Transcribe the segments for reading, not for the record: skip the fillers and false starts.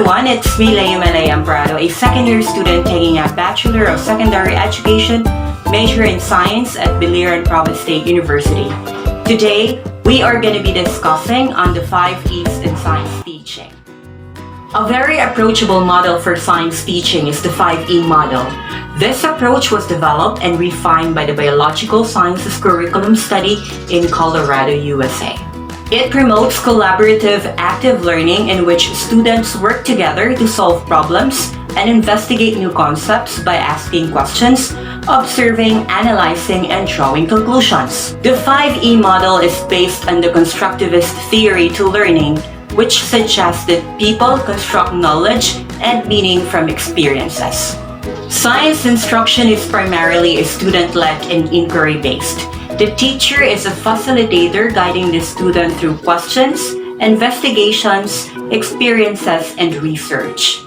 everyone, it's me, Leomel Amparado, a second-year student taking a Bachelor of Secondary Education, major in Science at Biliran Province State University. Today, we are going to be discussing on the 5E's in science teaching. A very approachable model for science teaching is the 5E model. This approach was developed and refined by the Biological Sciences Curriculum Study in Colorado, USA. It promotes collaborative, active learning in which students work together to solve problems and investigate new concepts by asking questions, observing, analyzing, and drawing conclusions. The 5E model is based on the constructivist theory to learning, which suggests that people construct knowledge and meaning from experiences. Science instruction is primarily student-led and inquiry-based. The teacher is a facilitator guiding the student through questions, investigations, experiences, and research.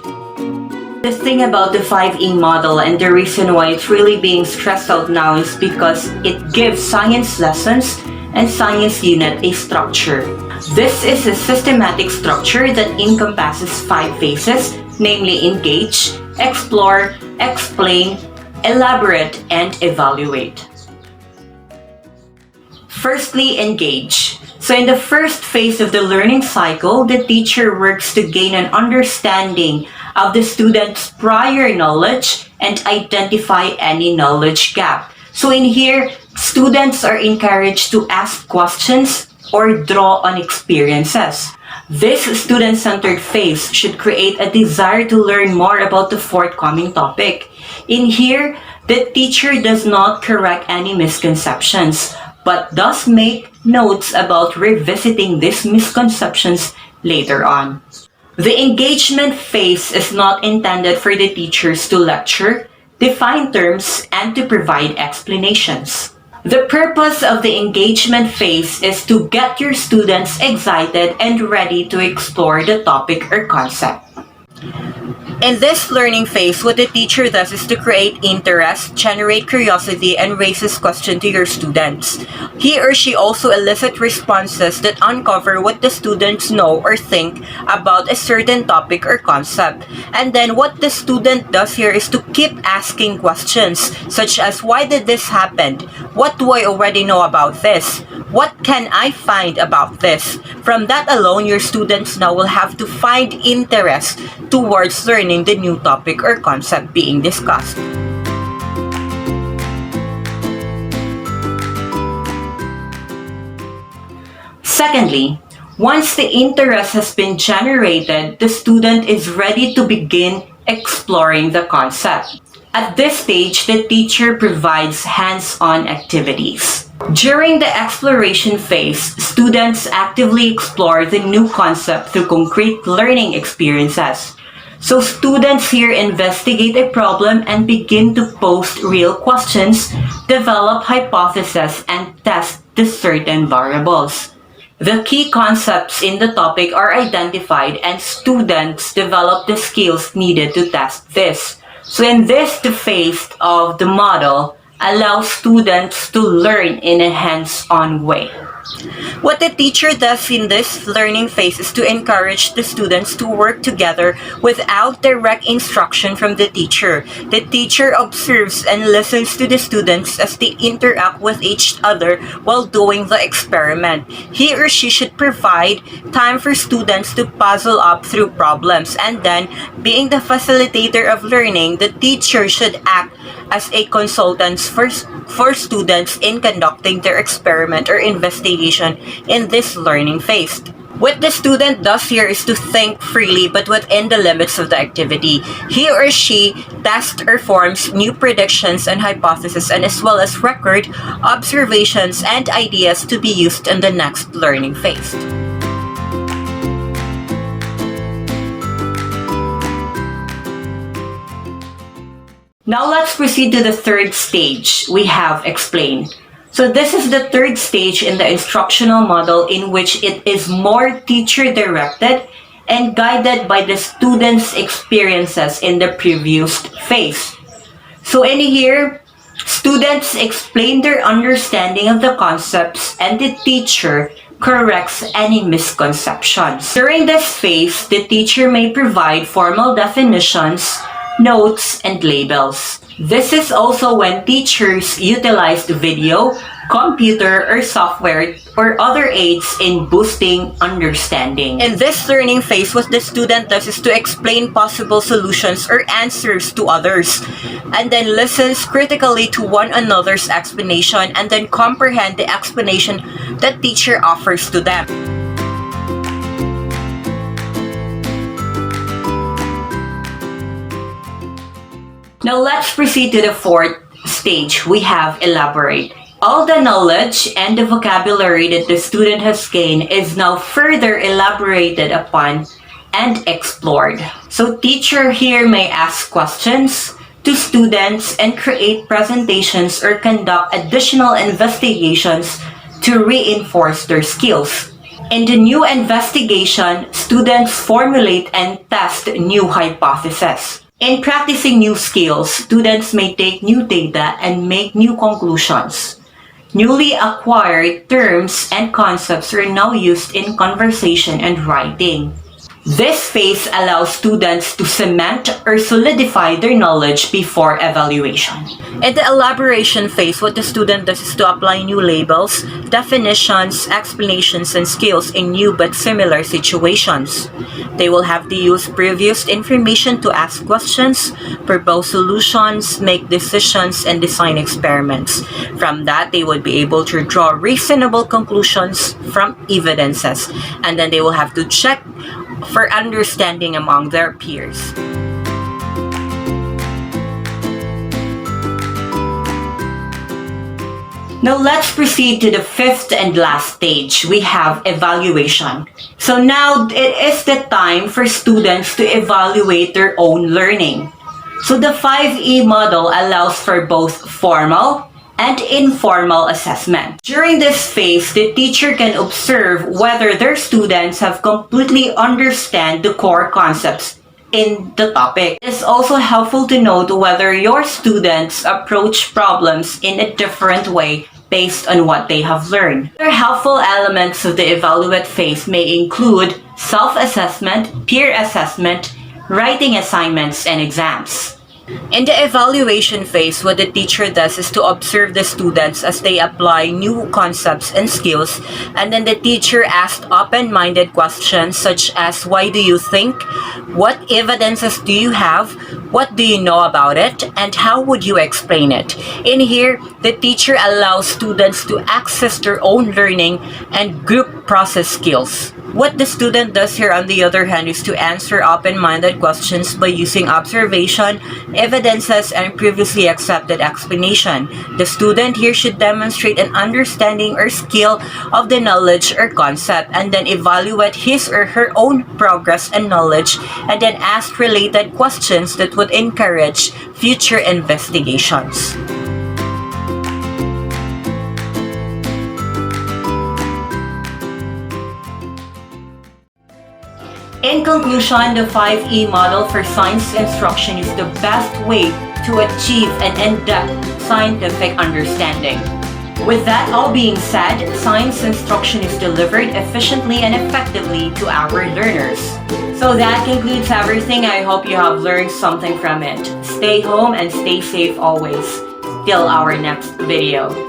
The thing about the 5E model and the reason why it's really being stressed out now is because it gives science lessons and science unit a structure. This is a systematic structure that encompasses 5 phases, namely engage, explore, explain, elaborate, and evaluate. Firstly, engage. So in the first phase of the learning cycle, the teacher works to gain an understanding of the student's prior knowledge and identify any knowledge gap. So in here, students are encouraged to ask questions or draw on experiences. This student-centered phase should create a desire to learn more about the forthcoming topic. In here, the teacher does not correct any misconceptions, but does make notes about revisiting these misconceptions later on. The engagement phase is not intended for the teachers to lecture, define terms, and to provide explanations. The purpose of the engagement phase is to get your students excited and ready to explore the topic or concept. In this learning phase, what the teacher does is to create interest, generate curiosity, and raises questions to your students. He or she also elicits responses that uncover what the students know or think about a certain topic or concept. And then what the student does here is to keep asking questions, such as, why did this happen? What do I already know about this? What can I find about this? From that alone, your students now will have to find interest towards learning the new topic or concept being discussed. Secondly, once the interest has been generated, the student is ready to begin exploring the concept. At this stage, the teacher provides hands-on activities. During the exploration phase, students actively explore the new concept through concrete learning experiences. So students here investigate a problem and begin to pose real questions, develop hypotheses, and test the certain variables. The key concepts in the topic are identified and students develop the skills needed to test this. So in this, the phase of the model allows students to learn in a hands-on way. What the teacher does in this learning phase is to encourage the students to work together without direct instruction from the teacher. The teacher observes and listens to the students as they interact with each other while doing the experiment. He or she should provide time for students to puzzle up through problems, and then, being the facilitator of learning, the teacher should act as a consultant for students in conducting their experiment or investigation in this learning phase. What the student does here is to think freely but within the limits of the activity. He or she tests or forms new predictions and hypotheses, and as well as record observations and ideas to be used in the next learning phase. Now let's proceed to the third stage. We have explain. So this is the third stage in the instructional model, in which it is more teacher-directed and guided by the students' experiences in the previous phase. So in here, students explain their understanding of the concepts and the teacher corrects any misconceptions. During this phase, the teacher may provide formal definitions, notes, and labels. This is also when teachers utilize the video, computer, or software or other aids in boosting understanding. In this learning phase, what the student does is to explain possible solutions or answers to others, and then listens critically to one another's explanation, and then comprehend the explanation that teacher offers to them. Now let's proceed to the fourth stage. We have elaborate. All the knowledge and the vocabulary that the student has gained is now further elaborated upon and explored. So teacher here may ask questions to students and create presentations or conduct additional investigations to reinforce their skills. In the new investigation, students formulate and test new hypotheses. In practicing new skills, students may take new data and make new conclusions. Newly acquired terms and concepts are now used in conversation and writing. This phase allows students to cement or solidify their knowledge before evaluation. In the elaboration phase, what the student does is to apply new labels, definitions, explanations, and skills in new but similar situations. They will have to use previous information to ask questions, propose solutions, make decisions, and design experiments. From that, they would be able to draw reasonable conclusions from evidences, and then they will have to check for understanding among their peers. Now let's proceed to the fifth and last stage. We have evaluation. So now it is the time for students to evaluate their own learning. So the 5E model allows for both formal and informal assessment. During this phase, the teacher can observe whether their students have completely understand the core concepts in the topic. It is also helpful to note whether your students approach problems in a different way based on what they have learned. Other helpful elements of the evaluate phase may include self-assessment, peer assessment, writing assignments, and exams. In the evaluation phase, what the teacher does is to observe the students as they apply new concepts and skills, and then the teacher asks open-minded questions such as, why do you think? What evidences do you have? What do you know about it? And how would you explain it? In here, the teacher allows students to access their own learning and group process skills. What the student does here, on the other hand, is to answer open-minded questions by using observation, evidences, and previously accepted explanation. The student here should demonstrate an understanding or skill of the knowledge or concept, and then evaluate his or her own progress and knowledge, and then ask related questions that would encourage future investigations. In conclusion, the 5E model for science instruction is the best way to achieve an in-depth scientific understanding. With that all being said, science instruction is delivered efficiently and effectively to our learners. So that concludes everything. I hope you have learned something from it. Stay home and stay safe always. Till our next video.